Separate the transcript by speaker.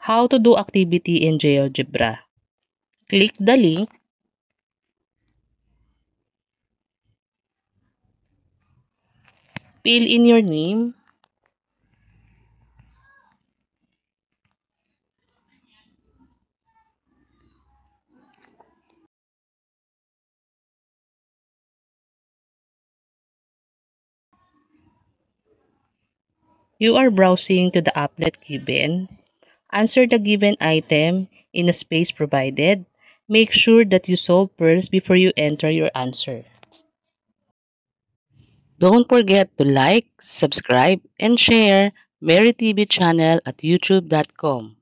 Speaker 1: How to do activity in GeoGebra. Click the link. Fill in your name. You are browsing to the applet given. Answer the given item in a space provided. Make sure that you solve first before you enter your answer. Don't forget to like, subscribe, and share Mary TV channel at youtube.com.